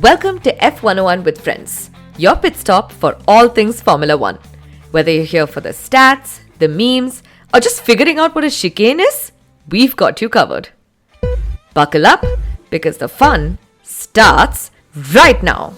Welcome to F101 with Friends, your pit stop for all things Formula 1. Whether you're here for the stats, the memes, or just figuring out what a chicane is, we've got you covered. Buckle up, because the fun starts right now.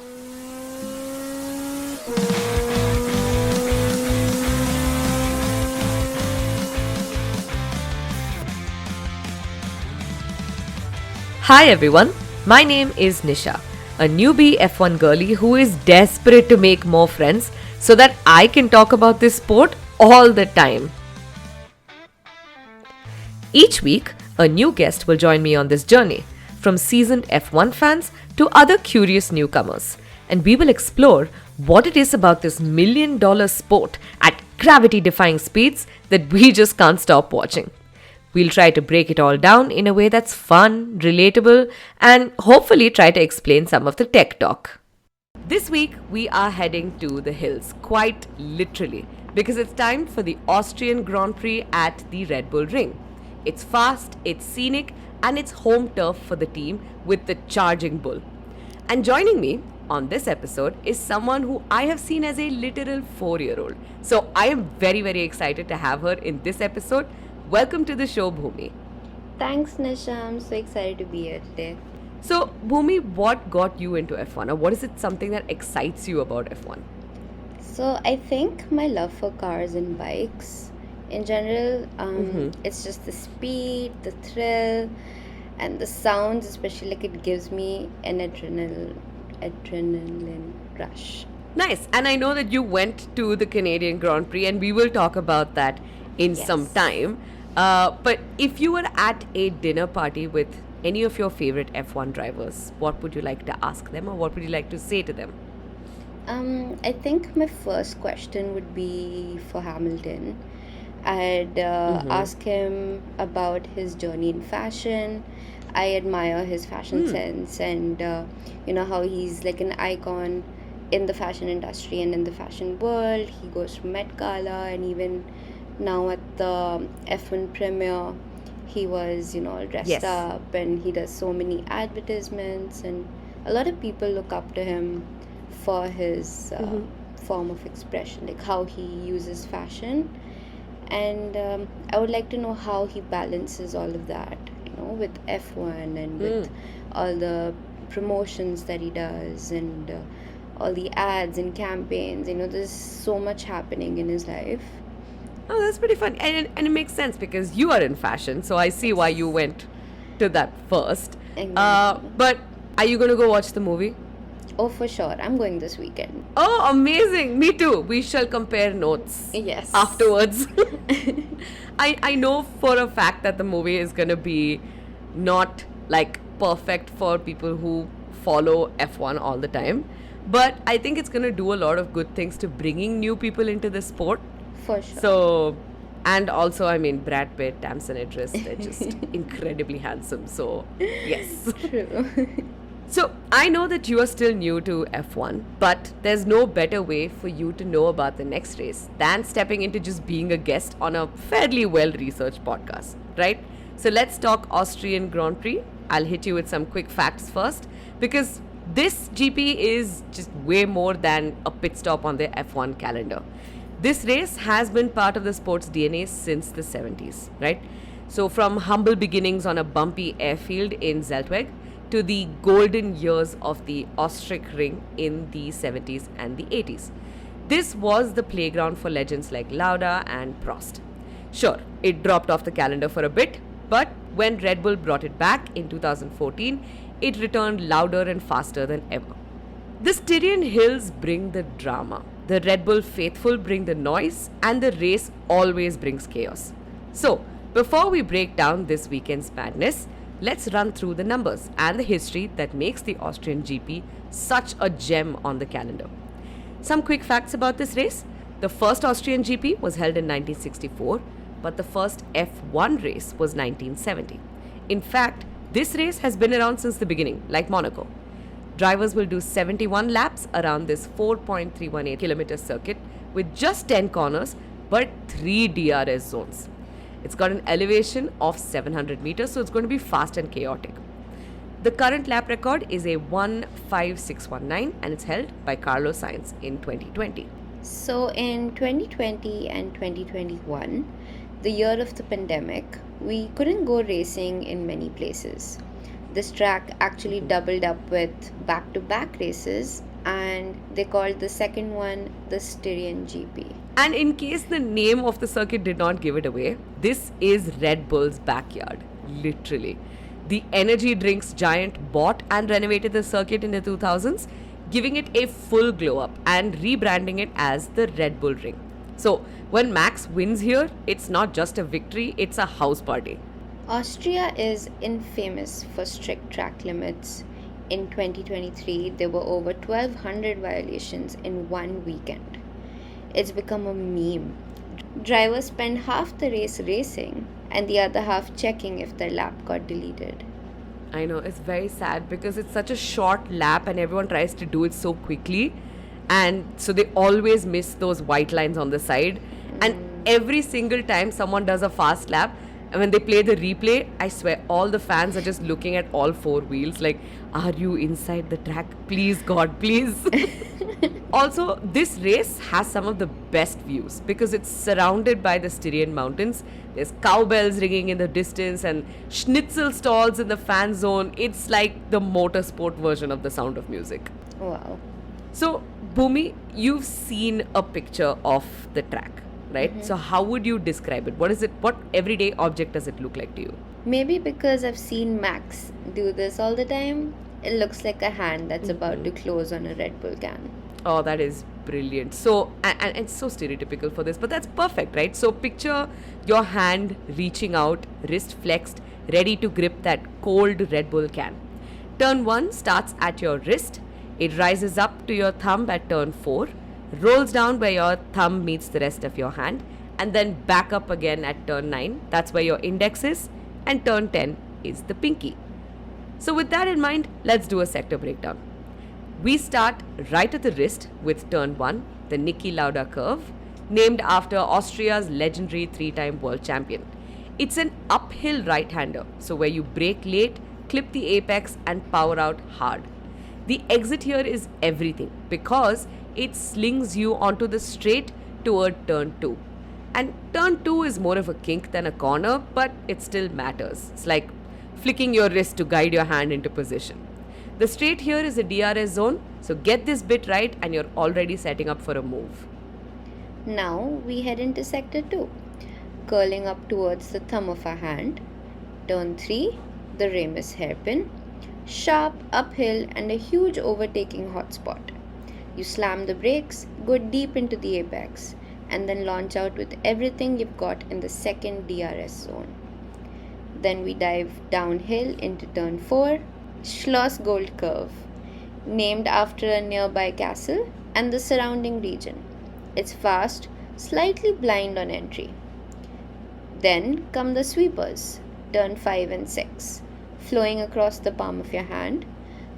Hi everyone, my name is Nisha, a newbie F1 girlie who is desperate to make more friends so that I can talk about this sport all the time. Each week, a new guest will join me on this journey, from seasoned F1 fans to other curious newcomers, and we will explore what it is about this million-dollar sport at gravity-defying speeds that we just can't stop watching. We'll try to break it all down in a way that's fun, relatable, and hopefully try to explain some of the tech talk. This week, we are heading to the hills, quite literally, because it's time for the Austrian Grand Prix at the Red Bull Ring. It's fast, it's scenic, and it's home turf for the team with the charging bull. And joining me on this episode is someone who I have seen as a literal 4-year-old. So I am very, very excited to have her in this episode. Welcome to the show, Bhoomi. Thanks, Nisha. I'm so excited to be here today. So, Bhoomi, what got you into F1? Or what is it something that excites you about F1? So, I think my love for cars and bikes in general, it's just the speed, the thrill, and the sounds, especially like it gives me an adrenaline rush. Nice. And I know that you went to the Canadian Grand Prix, and we will talk about that in some time. But if you were at a dinner party with any of your favorite F1 drivers, what would you like to ask them or what would you like to say to them? I think my first question would be for Hamilton. I'd ask him about his journey in fashion. I admire his fashion sense and, how he's like an icon in the fashion industry and in the fashion world. He goes to Met Gala, and even now at the F1 premiere, he was, all dressed up, and he does so many advertisements, and a lot of people look up to him for his form of expression, like how he uses fashion. And I would like to know how he balances all of that, with F1 and with all the promotions that he does and all the ads and campaigns. There's so much happening in his life. Oh, that's pretty fun. And it makes sense because you are in fashion, so I see why you went to that first. Exactly. But are you going to go watch the movie? Oh, for sure. I'm going this weekend. Oh, amazing. Me too. We shall compare notes afterwards. I know for a fact that the movie is going to be not like perfect for people who follow F1 all the time. But I think it's going to do a lot of good things to bringing new people into the sport. For sure. So, and also, Brad Pitt, Tamsin Idris, they're just incredibly handsome. So, yes. True. So, I know that you are still new to F1, but there's no better way for you to know about the next race than stepping into just being a guest on a fairly well-researched podcast, right? So, let's talk Austrian Grand Prix. I'll hit you with some quick facts first, because this GP is just way more than a pit stop on the F1 calendar. This race has been part of the sport's DNA since the 70s, right? So from humble beginnings on a bumpy airfield in Zeltweg to the golden years of the Austrian Ring in the 70s and the 80s. This was the playground for legends like Lauda and Prost. Sure, it dropped off the calendar for a bit, but when Red Bull brought it back in 2014, it returned louder and faster than ever. The Styrian hills bring the drama. The Red Bull faithful bring the noise, and the race always brings chaos. So, before we break down this weekend's madness, let's run through the numbers and the history that makes the Austrian GP such a gem on the calendar. Some quick facts about this race. The first Austrian GP was held in 1964, but the first F1 race was 1970. In fact, this race has been around since the beginning, like Monaco. Drivers will do 71 laps around this 4.318 kilometer circuit with just 10 corners but 3 DRS zones. It's got an elevation of 700 meters, so it's going to be fast and chaotic. The current lap record is a 1:56.19 and it's held by Carlos Sainz in 2020. So in 2020 and 2021, the year of the pandemic, we couldn't go racing in many places. This track actually doubled up with back to back races, and they called the second one the Styrian GP. And in case the name of the circuit did not give it away, this is Red Bull's backyard, literally. The energy drinks giant bought and renovated the circuit in the 2000s, giving it a full glow up and rebranding it as the Red Bull Ring. So, when Max wins here, it's not just a victory, it's a house party. Austria is infamous for strict track limits. In 2023, there were over 1,200 violations in one weekend. It's become a meme. Drivers spend half the race racing and the other half checking if their lap got deleted. I know, it's very sad because it's such a short lap and everyone tries to do it so quickly. And so they always miss those white lines on the side. And every single time someone does a fast lap, and when they play the replay, I swear all the fans are just looking at all four wheels like, are you inside the track? Please, God, please. Also, this race has some of the best views because it's surrounded by the Styrian mountains. There's cowbells ringing in the distance and schnitzel stalls in the fan zone. It's like the motorsport version of the Sound of Music. Wow. So, Bhoomi, you've seen a picture of the track, right? So, how would you describe it? What is it? What everyday object does it look like to you? Maybe because I've seen Max do this all the time, it looks like a hand that's about to close on a Red Bull can. Oh, that is brilliant. So, and it's so stereotypical for this, but that's perfect, right? So, picture your hand reaching out, wrist flexed, ready to grip that cold Red Bull can. Turn 1 starts at your wrist. It rises up to your thumb at turn 4, rolls down where your thumb meets the rest of your hand, and then back up again at turn 9. That's where your index is, and turn 10 is the pinky. So, with that in mind, let's do a sector breakdown. We start right at the wrist with turn 1, the Niki Lauda curve, named after Austria's legendary 3-time world champion. It's an uphill right-hander, so where you brake late, clip the apex and power out hard. The exit here is everything because it slings you onto the straight toward turn 2. And turn 2 is more of a kink than a corner, but it still matters. It's like flicking your wrist to guide your hand into position. The straight here is a DRS zone, so get this bit right and you're already setting up for a move. Now we head into sector 2, curling up towards the thumb of our hand. Turn 3, the Ramus hairpin, sharp uphill and a huge overtaking hotspot. You slam the brakes, go deep into the apex, and then launch out with everything you've got in the second DRS zone. Then we dive downhill into turn 4, Schloss Gold curve, named after a nearby castle and the surrounding region. It's fast, slightly blind on entry. Then come the sweepers, turn 5 and 6, flowing across the palm of your hand.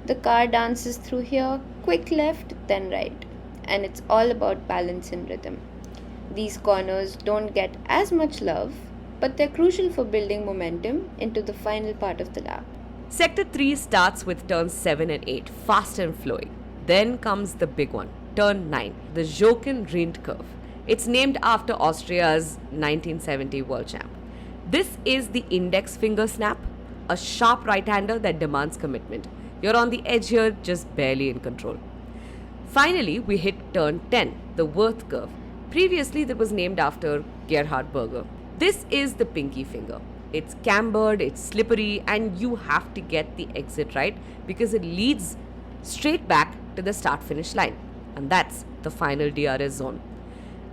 The car dances through here, quick left, then right, and it's all about balance and rhythm. These corners don't get as much love, but they're crucial for building momentum into the final part of the lap. Sector 3 starts with turns 7 and 8, fast and flowing. Then comes the big one, turn 9, the Jochen Rindt curve. It's named after Austria's 1970 world champ. This is the index finger snap, a sharp right-hander that demands commitment. You're on the edge here, just barely in control. Finally, we hit turn 10, the Wirth curve. Previously, that was named after Gerhard Berger. This is the pinky finger. It's cambered, it's slippery, and you have to get the exit right because it leads straight back to the start-finish line. And that's the final DRS zone.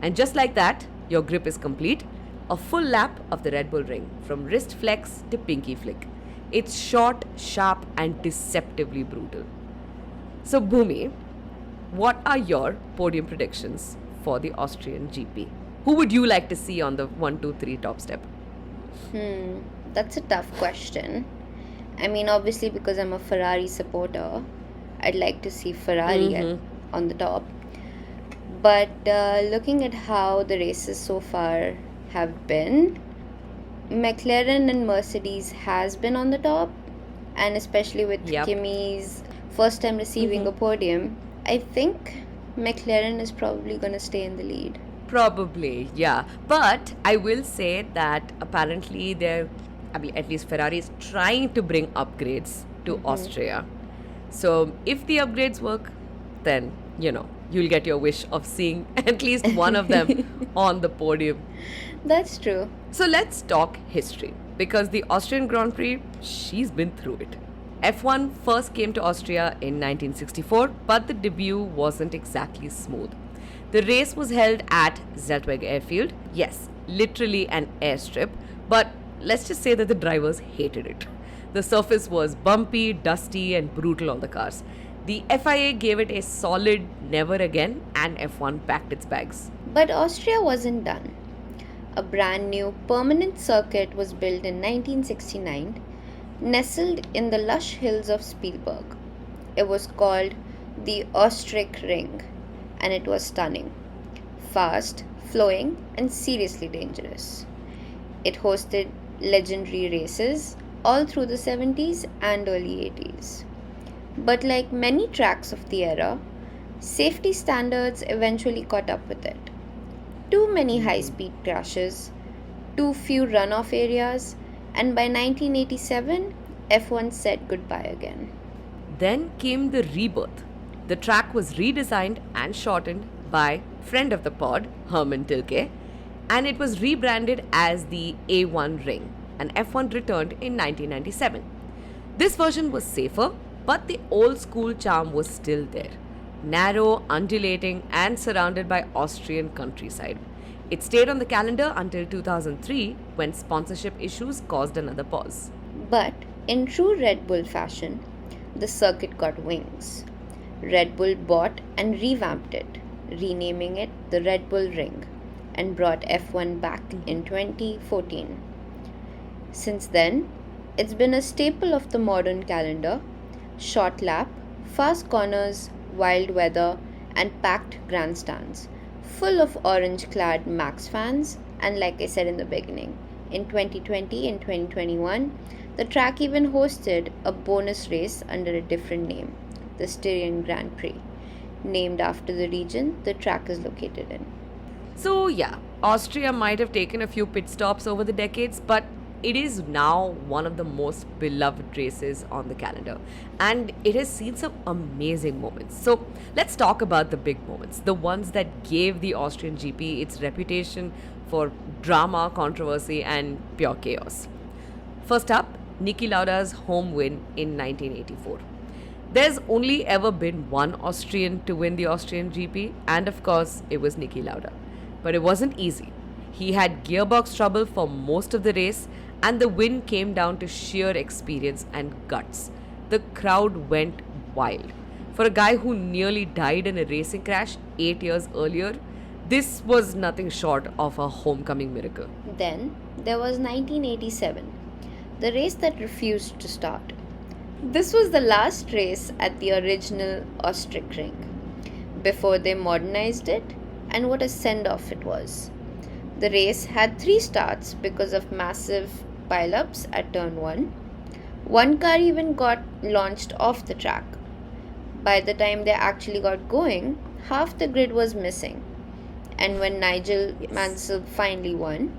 And just like that, your grip is complete. A full lap of the Red Bull Ring, from wrist flex to pinky flick. It's short, sharp, and deceptively brutal. So, Bhoomi, what are your podium predictions for the Austrian GP? Who would you like to see on the 1, 2, 3 top step? That's a tough question. I mean, obviously, because I'm a Ferrari supporter, I'd like to see Ferrari on the top. But looking at how the races so far have been, McLaren and Mercedes has been on the top, and especially with Yep. Kimi's first time receiving a podium, I think McLaren is probably going to stay in the lead. Probably, yeah. But I will say that apparently at least Ferrari is trying to bring upgrades to Austria. So if the upgrades work, then, you'll get your wish of seeing at least one of them on the podium. That's true. So let's talk history, because the Austrian Grand Prix, she's been through it. F1 first came to Austria in 1964, but the debut wasn't exactly smooth. The race was held at Zeltweg Airfield. Yes, literally an airstrip, but let's just say that the drivers hated it. The surface was bumpy, dusty, and brutal on the cars. The FIA gave it a solid never again, and F1 packed its bags. But Austria wasn't done. A brand new permanent circuit was built in 1969, nestled in the lush hills of Spielberg. It was called the Austrian Ring, and it was stunning, fast, flowing, and seriously dangerous. It hosted legendary races all through the 70s and early 80s. But like many tracks of the era, safety standards eventually caught up with it. Too many high-speed crashes, too few runoff areas, and by 1987, F1 said goodbye again. Then came the rebirth. The track was redesigned and shortened by friend of the pod, Herman Tilke, and it was rebranded as the A1 Ring, and F1 returned in 1997. This version was safer, but the old school charm was still there. Narrow, undulating, and surrounded by Austrian countryside. It stayed on the calendar until 2003, when sponsorship issues caused another pause. But in true Red Bull fashion, the circuit got wings. Red Bull bought and revamped it, renaming it the Red Bull Ring, and brought F1 back in 2014. Since then, it's been a staple of the modern calendar: short lap, fast corners, wild weather, and packed grandstands, full of orange-clad Max fans. And like I said in the beginning, in 2020 and 2021, the track even hosted a bonus race under a different name, the Styrian Grand Prix, named after the region the track is located in. So, yeah, Austria might have taken a few pit stops over the decades, but it is now one of the most beloved races on the calendar, and it has seen some amazing moments. So, let's talk about the big moments, the ones that gave the Austrian GP its reputation for drama, controversy, and pure chaos. First up, Niki Lauda's home win in 1984. There's only ever been one Austrian to win the Austrian GP, and of course, it was Niki Lauda. But it wasn't easy. He had gearbox trouble for most of the race, and the win came down to sheer experience and guts. The crowd went wild. For a guy who nearly died in a racing crash 8 years earlier, this was nothing short of a homecoming miracle. Then there was 1987, the race that refused to start. This was the last race at the original Austrian Ring before they modernized it, and what a send-off it was. The race had 3 starts because of massive pile-ups at turn 1. One car even got launched off the track. By the time they actually got going, half the grid was missing. And when Nigel Mansell finally won,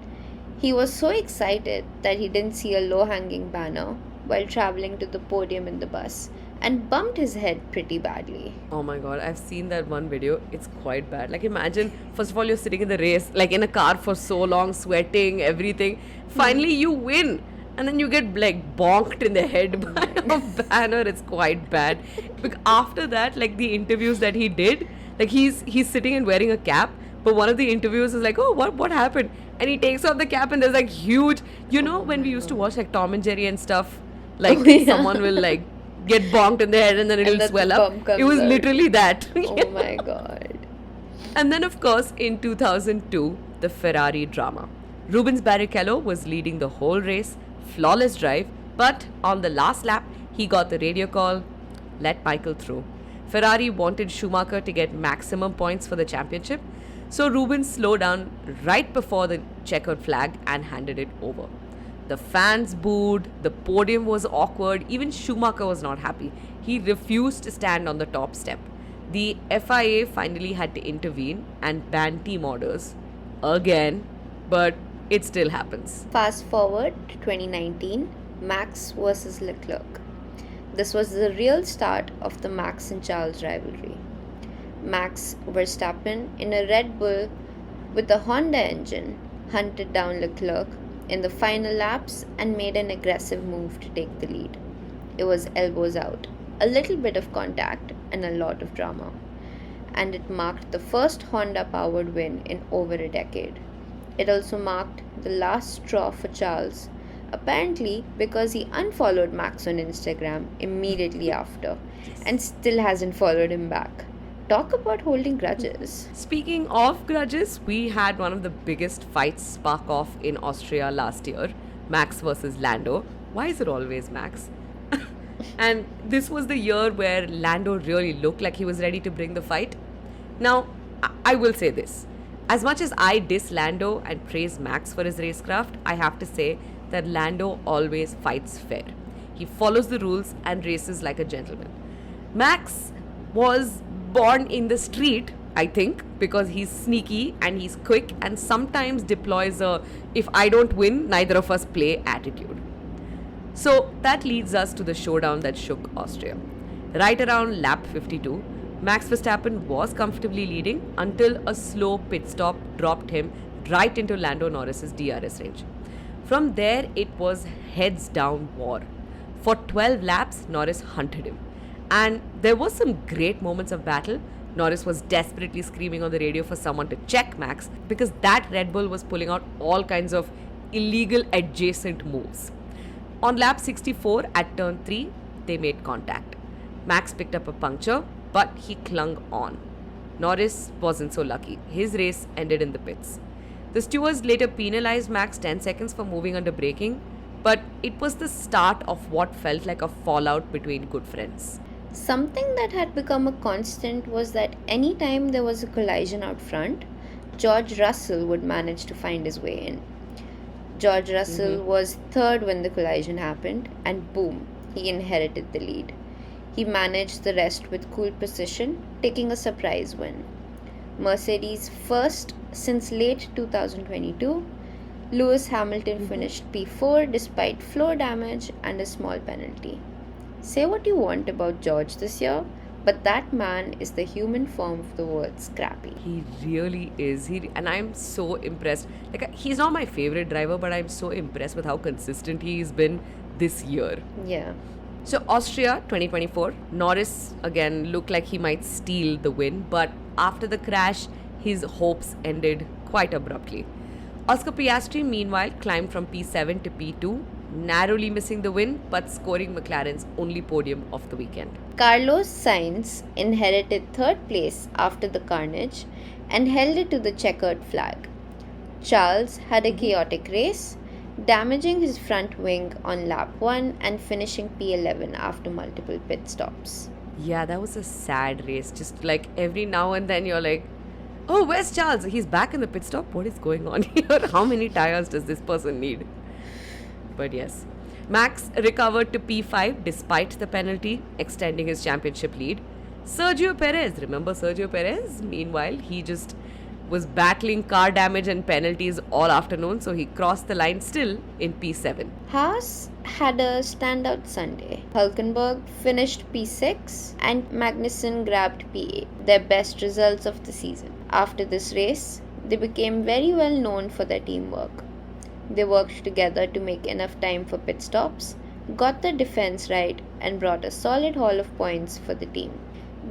he was so excited that he didn't see a low-hanging banner while traveling to the podium in the bus, and bumped his head pretty badly. Oh my god, I've seen that one video. It's quite bad. Like, imagine, first of all, you're sitting in the race, like in a car for so long, sweating, everything. Finally, you win. And then you get like bonked in the head by a banner. It's quite bad. Because after that, like the interviews that he did, like he's sitting and wearing a cap. But one of the interviews is like, oh, what happened? And he takes off the cap and there's like huge, when we used to watch like Tom and Jerry and stuff, like someone will like get bonked in the head and then it'll swell up. It was literally that. Oh my god. And then of course in 2002, the Ferrari drama. Rubens Barrichello was leading the whole race, flawless drive, but on the last lap, he got the radio call, let Michael through. Ferrari wanted Schumacher to get maximum points for the championship, so Rubens slowed down right before the checkered flag and handed it over. The fans booed, the podium was awkward, even Schumacher was not happy. He refused to stand on the top step. The FIA finally had to intervene and ban team orders. Again, but it still happens. Fast forward to 2019, Max versus Leclerc. This was the real start of the Max and Charles rivalry. Max Verstappen in a Red Bull with a Honda engine hunted down Leclerc in the final laps and made an aggressive move to take the lead. It was elbows out, a little bit of contact, and a lot of drama. And it marked the first Honda powered win in over a decade. It also marked the last straw for Charles, apparently because he unfollowed Max on Instagram immediately after and still hasn't followed him back. Talk about holding grudges. Speaking of grudges, we had one of the biggest fights spark off in Austria last year, Max versus Lando. Why is it always Max? And this was the year where Lando really looked like he was ready to bring the fight. Now, I will say this. As much as I diss Lando and praise Max for his racecraft, I have to say that Lando always fights fair. He follows the rules and races like a gentleman. Max was born in the street, I think, because he's sneaky and he's quick and sometimes deploys a "if I don't win, neither of us play" attitude. So that leads us to the showdown that shook Austria. Right around lap 52, Max Verstappen was comfortably leading until a slow pit stop dropped him right into Lando Norris's DRS range. From there, it was heads down war. For 12 laps, Norris hunted him. And there was some great moments of battle. Norris was desperately screaming on the radio for someone to check Max because that Red Bull was pulling out all kinds of illegal adjacent moves. On lap 64 at turn 3, they made contact. Max picked up a puncture, but he clung on. Norris wasn't so lucky. His race ended in the pits. The stewards later penalized Max 10 seconds for moving under braking, but it was the start of what felt like a fallout between good friends. Something that had become a constant was that anytime there was a collision out front, George Russell would manage to find his way in. George Russell was third when the collision happened, and boom, he inherited the lead. He managed the rest with cool precision, taking a surprise win. Mercedes first since late 2022, Lewis Hamilton finished P4 despite floor damage and a small penalty. Say what you want about George this year, but that man is the human form of the word scrappy. He really is. And I'm so impressed. He's not my favorite driver, but I'm so impressed with how consistent he's been this year. Yeah. So Austria 2024, Norris again looked like he might steal the win, but after the crash, his hopes ended quite abruptly. Oscar Piastri, meanwhile, climbed from P7 to P2, narrowly missing the win, but scoring McLaren's only podium of the weekend. Carlos Sainz inherited third place after the carnage and held it to the checkered flag. Charles had a chaotic race, damaging his front wing on lap 1 and finishing P11 after multiple pit stops. Yeah, that was a sad race. Just like every now and then you're like, oh, where's Charles? He's back in the pit stop. What is going on here? How many tires does this person need? But yes, Max recovered to P5 despite the penalty, extending his championship lead. Sergio Perez, remember Sergio Perez? Meanwhile, he just was battling car damage and penalties all afternoon, so he crossed the line still in P7. Haas had a standout Sunday. Hülkenberg finished P6 and Magnussen grabbed P8, their best results of the season. After this race, they became very well known for their teamwork. They worked together to make enough time for pit stops, got the defense right, and brought a solid haul of points for the team.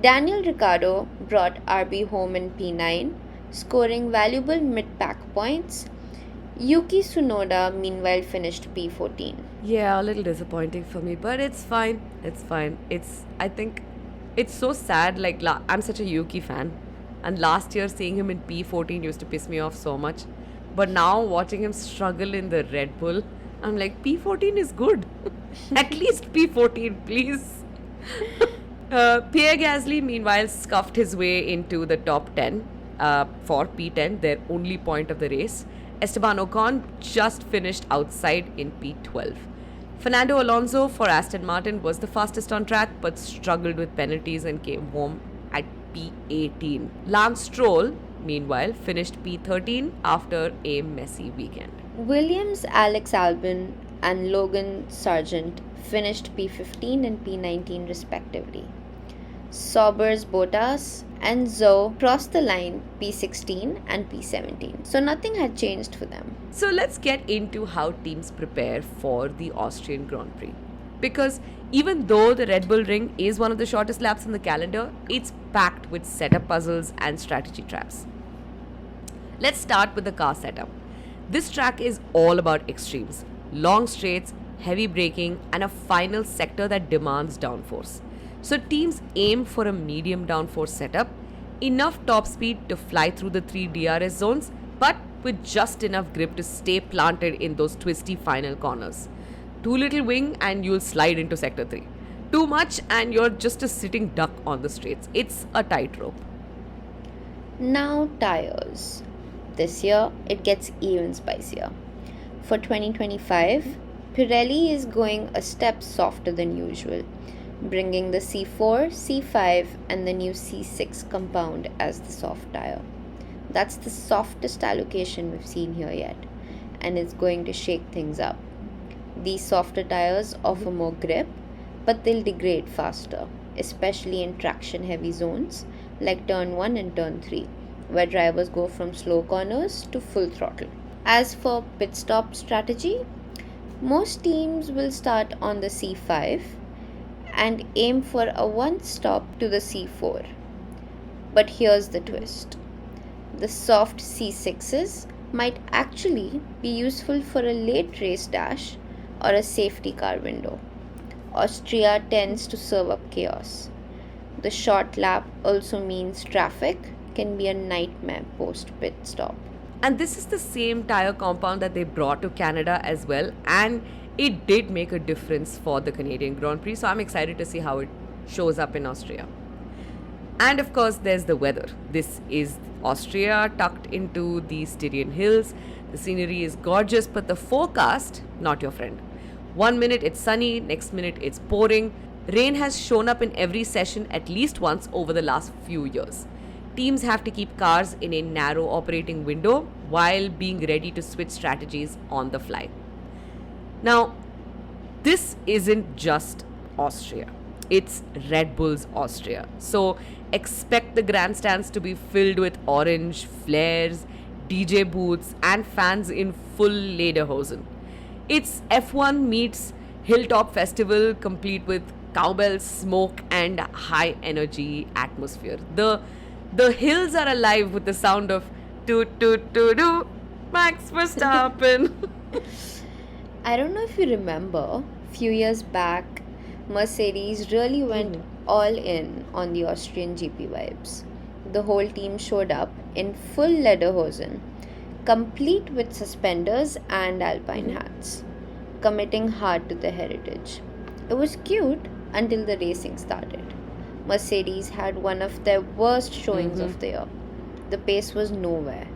Daniel Ricciardo brought RB home in P9, scoring valuable mid-pack points. Yuki Tsunoda meanwhile finished P14. Yeah, a little disappointing for me, but it's fine. It's fine. I think it's so sad. I'm such a Yuki fan, and last year seeing him in P14 used to piss me off so much. But now watching him struggle in the Red Bull, I'm like, P14 is good. At least P14, please. Pierre Gasly, meanwhile, scuffed his way into the top 10 for P10, their only point of the race. Esteban Ocon just finished outside in P12. Fernando Alonso for Aston Martin was the fastest on track but struggled with penalties and came home at P18. Lance Stroll, meanwhile, finished P13 after a messy weekend. Williams' Alex Albon and Logan Sargent finished P15 and P19 respectively. Sauber's Bottas and Zoe crossed the line P16 and P17. So nothing had changed for them. So let's get into how teams prepare for the Austrian Grand Prix. Because even though the Red Bull Ring is one of the shortest laps in the calendar, it's packed with setup puzzles and strategy traps. Let's start with the car setup. This track is all about extremes, long straights, heavy braking, and a final sector that demands downforce. So teams aim for a medium downforce setup, enough top speed to fly through the 3 DRS zones, but with just enough grip to stay planted in those twisty final corners. Too little wing and you'll slide into sector 3. Too much and you're just a sitting duck on the straights. It's a tightrope. Now tyres. This year it gets even spicier. For 2025, Pirelli is going a step softer than usual, bringing the C4, C5 and the new C6 compound as the soft tyre. That's the softest allocation we've seen here yet, and it's going to shake things up. These softer tyres offer more grip, but they'll degrade faster, especially in traction heavy zones like turn 1 and turn 3, where drivers go from slow corners to full throttle. As for pit stop strategy, most teams will start on the C5 and aim for a one stop to the C4. But here's the twist. The soft C6s might actually be useful for a late race dash or a safety car window. Austria tends to serve up chaos. The short lap also means traffic can be a nightmare post pit stop. And this is the same tyre compound that they brought to Canada as well, and it did make a difference for the Canadian Grand Prix, so I'm excited to see how it shows up in Austria. And of course, there's the weather. This is Austria tucked into the Styrian hills. The scenery is gorgeous, but the forecast, not your friend. 1 minute it's sunny, next minute it's pouring. Rain has shown up in every session at least once over the last few years. Teams have to keep cars in a narrow operating window while being ready to switch strategies on the fly. Now, this isn't just Austria. It's Red Bull's Austria. So expect the grandstands to be filled with orange, flares, DJ booths and fans in full Lederhosen. It's F1 meets Hilltop Festival complete with cowbells, smoke and high energy atmosphere. The hills are alive with the sound of toot toot toot toot, Max Verstappen. I don't know if you remember, few years back, Mercedes really went all in on the Austrian GP vibes. The whole team showed up in full Lederhosen, complete with suspenders and alpine hats, committing hard to the heritage. It was cute until the racing started. Mercedes had one of their worst showings of the year. The pace was nowhere.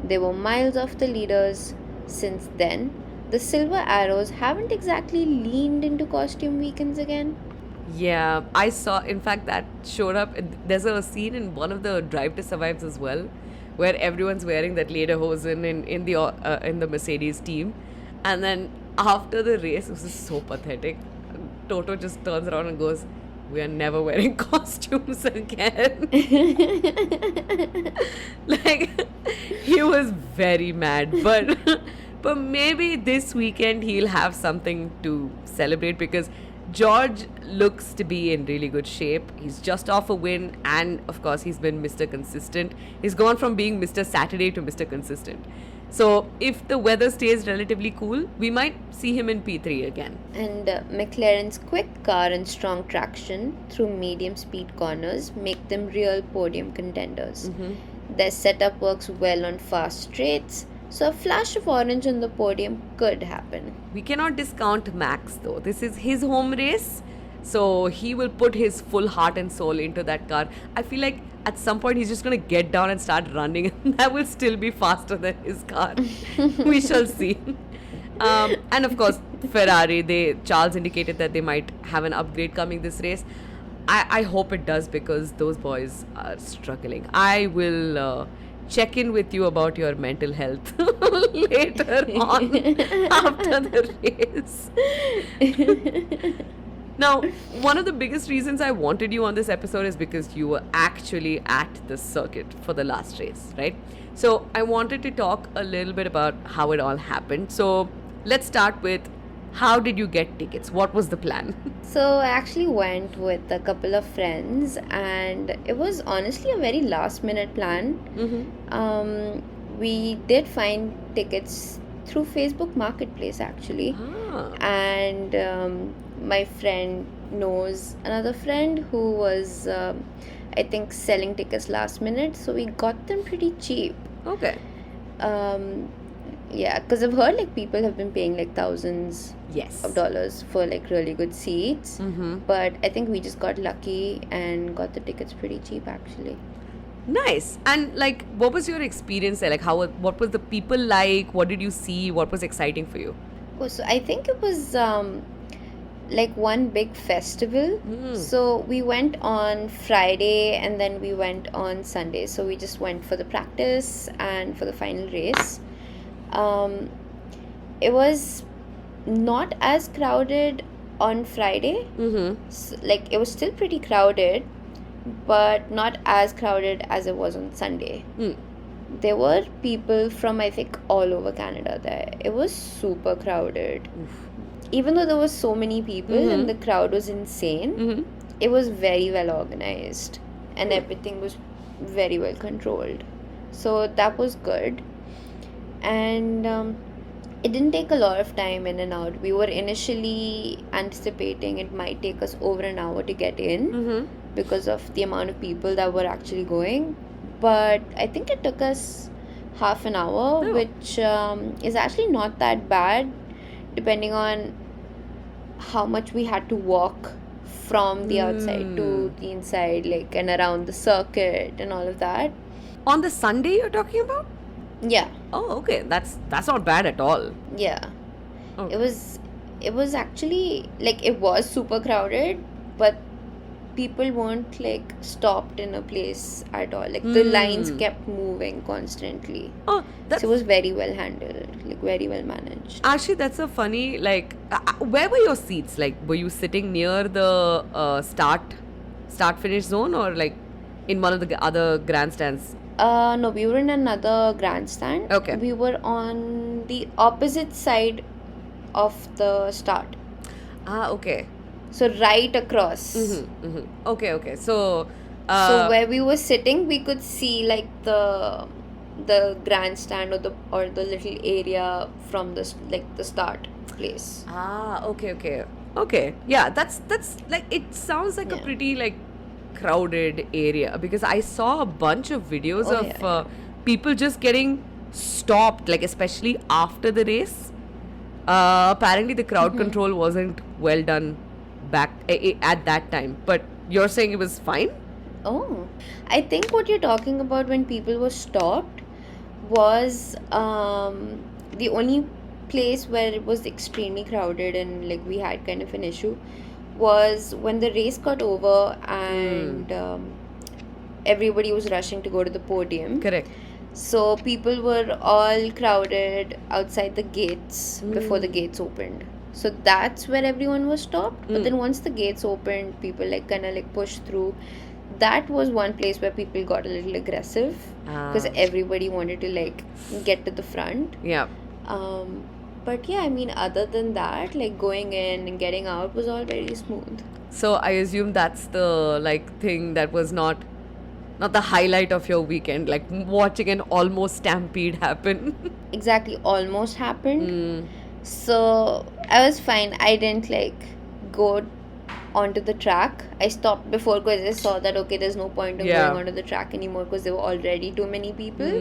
They were miles off the leaders. Since then, the Silver Arrows haven't exactly leaned into costume weekends again. Yeah, I saw, in fact, that showed up. There's a scene in one of the Drive to Survives as well, where everyone's wearing that Lederhosen in the Mercedes team. And then after the race, this is so pathetic. Toto just turns around and goes, "We are never wearing costumes again." Like, he was very mad, but maybe this weekend he'll have something to celebrate because George looks to be in really good shape. He's just off a win, and of course he's been Mr. Consistent. He's gone from being Mr. Saturday to Mr. Consistent. So if the weather stays relatively cool, we might see him in P3 again. And McLaren's quick car and strong traction through medium speed corners make them real podium contenders. Their setup works well on fast straights, so a flash of orange on the podium could happen. We cannot discount Max though. This is his home race, So he will put his full heart and soul into that car. I feel like at some point he's just going to get down and start running. And that will still be faster than his car. We shall see. And of course, Ferrari, Charles indicated that they might have an upgrade coming this race. I hope it does, because those boys are struggling. I will check in with you about your mental health later on after the race. Now, one of the biggest reasons I wanted you on this episode is because you were actually at the circuit for the last race, right? So I wanted to talk a little bit about how it all happened. So let's start with, how did you get tickets? What was the plan? So I actually went with a couple of friends, and it was honestly a very last minute plan. We did find tickets through Facebook Marketplace actually. And my friend knows another friend who was I think selling tickets last minute, so we got them pretty cheap. Okay. Yeah, because I've heard like people have been paying like thousands Yes. of dollars for like really good seats. But I think we just got lucky and got the tickets pretty cheap actually. Nice. And like, what was your experience there? Like, what was the people like? What did you see? What was exciting for you? Oh, so I think it was like one big festival. So we went on Friday and then we went on Sunday. So we just went for the practice and for the final race. It was not as crowded on Friday. So, like, it was still pretty crowded, but not as crowded as it was on Sunday. There were people from, I think, all over Canada there. It was super crowded. Even though there were so many people and the crowd was insane, it was very well organized and everything was very well controlled. So that was good. And it didn't take a lot of time in and out. We were initially anticipating it might take us over an hour to get in because of the amount of people that were actually going. But I think it took us half an hour, which is actually not that bad, depending on how much we had to walk from the outside to the inside, like, and around the circuit and all of that. On the Sunday you're talking about? Yeah. Oh, okay. That's not bad at all. Yeah. Okay. It was actually, like, it was super crowded, but people weren't like stopped in a place at all. Like the lines kept moving constantly. Oh, So it was very well handled, like very well managed. actually, that's a funny, like, where were your seats? Like, were you sitting near the start finish zone, or like in one of the other grandstands? No, we were in another grandstand. Okay. We were on the opposite side of the start. Okay. So right across. Okay. So So where we were sitting, we could see like the grandstand or the little area from the start place. Okay. Yeah, that's like, it sounds like a Yeah. pretty like crowded area, because I saw a bunch of videos of people just getting stopped, like especially after the race. Apparently the crowd control wasn't well done back at that time, but you're saying it was fine? Oh, I think what you're talking about when people were stopped was the only place where it was extremely crowded and like we had kind of an issue was when the race got over and everybody was rushing to go to the podium. Correct. So people were all crowded outside the gates before the gates opened. So that's where everyone was stopped. But then once the gates opened, people like kind of like pushed through. That was one place where people got a little aggressive because everybody wanted to like get to the front. Yeah. But yeah, I mean, other than that, like going in and getting out was all very smooth. So I assume that's the like thing that was not the highlight of your weekend, like watching an almost stampede happen. Exactly, almost happened. So I was fine. I didn't like go onto the track. I stopped before because I saw that, okay, there's no point of Yeah. going onto the track anymore because there were already too many people.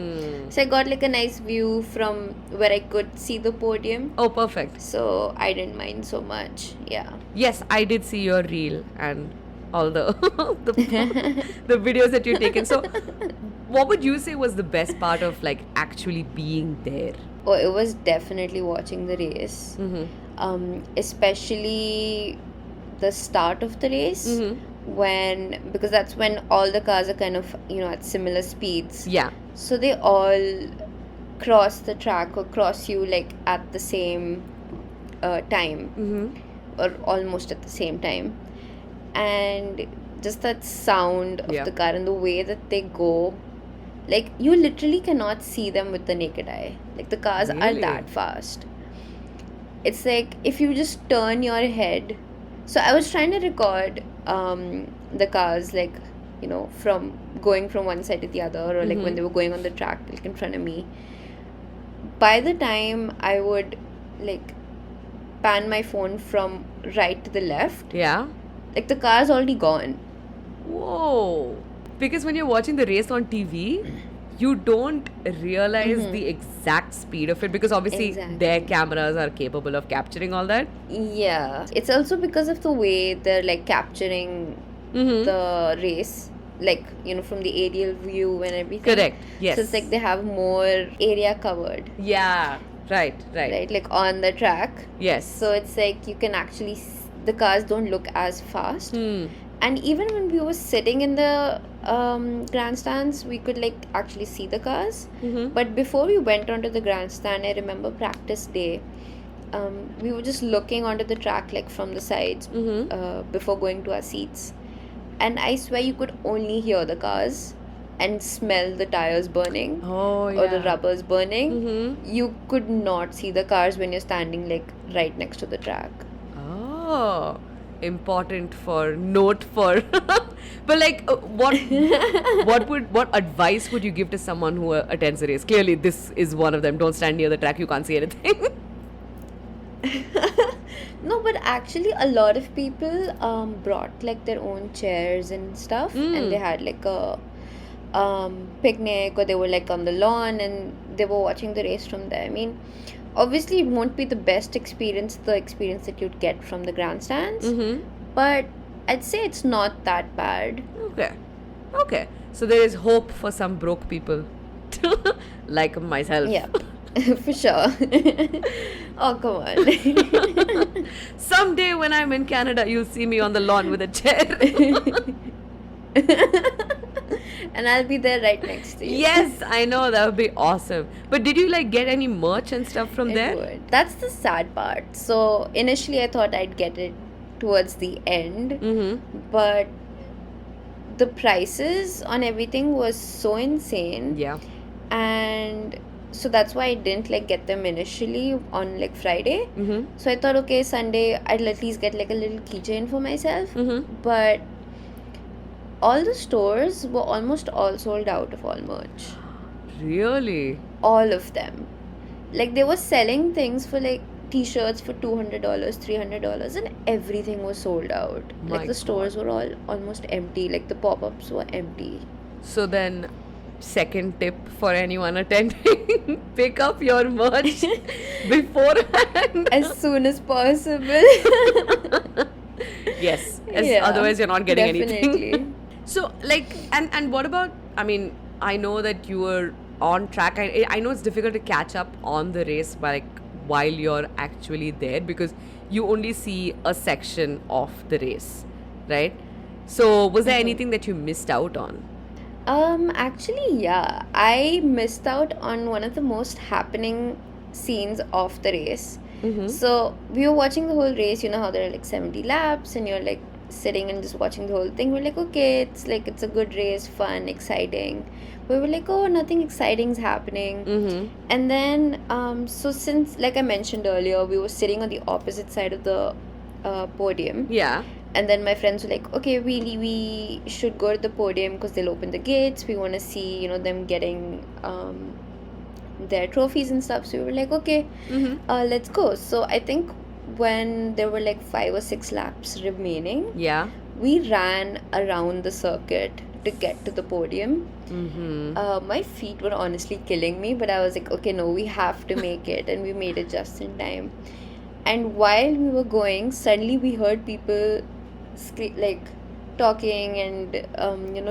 So I got like a nice view from where I could see the podium. Oh, perfect. So I didn't mind so much. Yeah. Yes, I did see your reel and all the the videos that you've taken. So, what would you say was the best part of like actually being there? Oh, it was definitely watching the race. Especially the start of the race because that's when all the cars are kind of, at similar speeds. Yeah. So they all cross the track or cross you like at the same time or almost at the same time. And just that sound of Yeah. the car and the way that they go, like you literally cannot see them with the naked eye. Like the cars are Really? that fast. It's like if you just turn your head. So I was trying to record the cars, like, from going from one side to the other, or like when they were going on the track like in front of me. By the time I would like pan my phone from right to the left, Yeah. like the car's already gone. Whoa. Because when you're watching the race on TV, you don't realize the exact speed of it because obviously Exactly. their cameras are capable of capturing all that. Yeah. It's also because of the way they're like capturing the race, like, from the aerial view and everything. Correct. Yes. So it's like they have more area covered, Yeah. Right. right? Like on the track. Yes. So it's like you can actually, the cars don't look as fast. And even when we were sitting in the grandstands, we could like actually see the cars. But before we went onto the grandstand, I remember practice day, we were just looking onto the track like from the sides before going to our seats. And I swear you could only hear the cars and smell the tires burning Oh, or the yeah. rubbers burning. You could not see the cars when you're standing like right next to the track. Oh, important for note for. But like, what advice would you give to someone who attends a race? Clearly, this is one of them. Don't stand near the track. You can't see anything. No, but actually a lot of people brought like their own chairs and stuff, and they had like a picnic, or they were like on the lawn and they were watching the race from there. I mean, obviously it won't be the best experience, the experience that you'd get from the grandstands, but I'd say it's not that bad. Okay. So there is hope for some broke people, like myself. Yeah. For sure. Oh, come on. Someday when I'm in Canada, you'll see me on the lawn with a chair. And I'll be there right next to you. Yes, I know, that would be awesome. But did you like get any merch and stuff from It there? would. That's the sad part. So initially I thought I'd get it towards the end, but the prices on everything was so insane. Yeah. And so that's why I didn't like get them initially on like Friday. So I thought, okay, Sunday I'll at least get like a little keychain for myself. But all the stores were almost all sold out of all merch. Really? All of them. Like they were selling things for like t-shirts for $200, $300, and everything was sold out. My Like the stores were all almost empty. Like the pop-ups were empty. So then, second tip for anyone attending, pick up your merch beforehand. As soon as possible. Yes, Yeah, otherwise you're not getting anything. definitely. So like, and what about, I mean, I know that you were on track. I know it's difficult to catch up on the race while you're actually there because you only see a section of the race, right? So was there anything that you missed out on? Actually, yeah. I missed out on one of the most happening scenes of the race. So we were watching the whole race, you know how there are like 70 laps and you're like sitting and just watching the whole thing. We're like, okay, it's a good race, fun, exciting. But we're like, oh, nothing exciting's happening. And then, so since, like I mentioned earlier, we were sitting on the opposite side of the podium. Yeah. And then my friends were like, okay, we should go to the podium because they'll open the gates. We want to see, them getting their trophies and stuff. So we were like, okay, let's go. So I think when there were like 5 or 6 laps remaining, Yeah. we ran around the circuit to get to the podium. My feet were honestly killing me, but I was like, okay, no, we have to make it, and we made it just in time. And while we were going, suddenly we heard people like talking and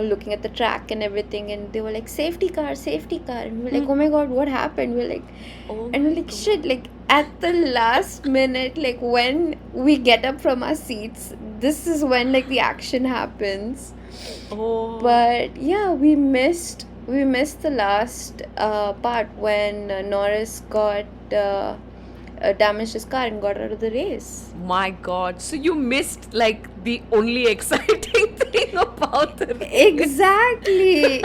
looking at the track and everything, and they were like, safety car, safety car, and we were like, oh my god, what happened? We're like, Oh and we're like, shit, like at the last minute, like when we get up from our seats, this is when like the action happens. Oh. But yeah, we missed the last part when Norris got damaged his car and got out of the race. My god. So you missed like the only exciting thing about the race. Exactly.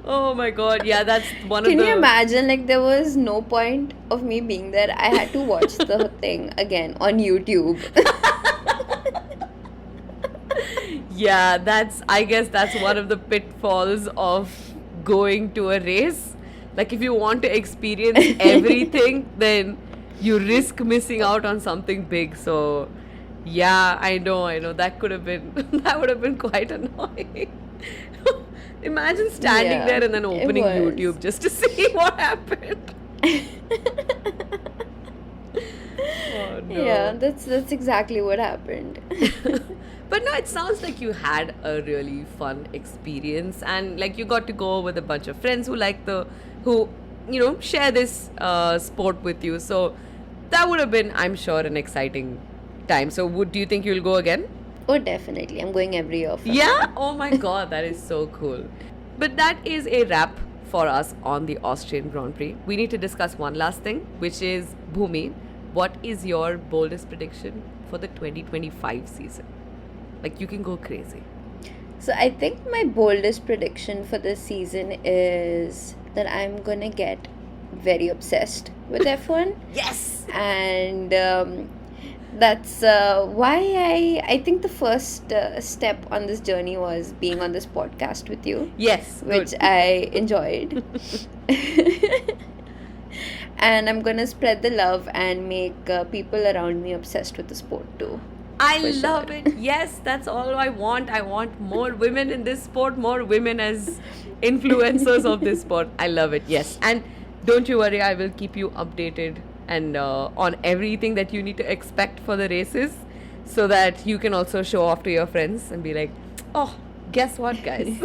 Oh my god. Yeah, that's one Can of the... you imagine? Like, there was no point of me being there. I had to watch the thing again on YouTube. Yeah, I guess that's one of the pitfalls of going to a race. Like, if you want to experience everything, then you risk missing out on something big. So, yeah, I know. That would have been quite annoying. Imagine standing Yeah, there and then it opening was. YouTube just to see what happened. Oh no. Yeah, that's exactly what happened. But no, it sounds like you had a really fun experience, and like you got to go with a bunch of friends who share this sport with you. So that would have been, I'm sure, an exciting time. So do you think you'll go again? Oh, definitely. I'm going every year. Yeah? Oh my god, that is so cool. But that is a wrap for us on the Austrian Grand Prix. We need to discuss one last thing, which is Bhoomi. What is your boldest prediction for the 2025 season? Like, you can go crazy. So I think my boldest prediction for this season is that I'm gonna get very obsessed with F1. Yes! And that's why I think the first step on this journey was being on this podcast with you, Yes, which good. I enjoyed. And I'm gonna spread the love and make people around me obsessed with the sport too. I For love sure. it. Yes, that's all I want. I want more women in this sport, more women as influencers of this sport. I love it. Yes. And don't you worry, I will keep you updated and on everything that you need to expect for the races, so that you can also show off to your friends and be like, oh, guess what, guys?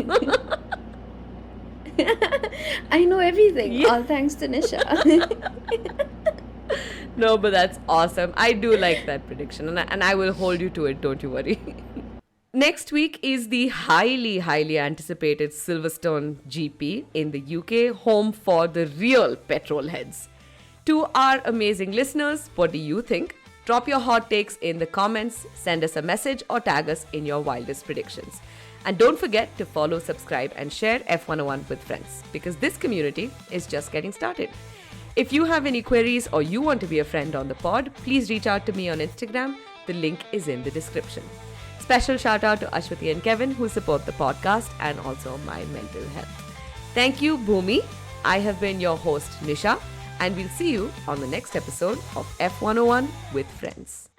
I know everything, Yeah. all thanks to Nisha. No, but that's awesome. I do like that prediction, and I will hold you to it. Don't you worry. Next week is the highly, highly anticipated Silverstone GP in the UK, home for the real petrol heads. To our amazing listeners, what do you think? Drop your hot takes in the comments, send us a message, or tag us in your wildest predictions. And don't forget to follow, subscribe, and share F101 with friends, because this community is just getting started. If you have any queries or you want to be a friend on the pod, please reach out to me on Instagram. The link is in the description. Special shout out to Ashwati and Kevin, who support the podcast and also my mental health. Thank you, Bhoomi. I have been your host, Nisha, and we'll see you on the next episode of F101 with Friends.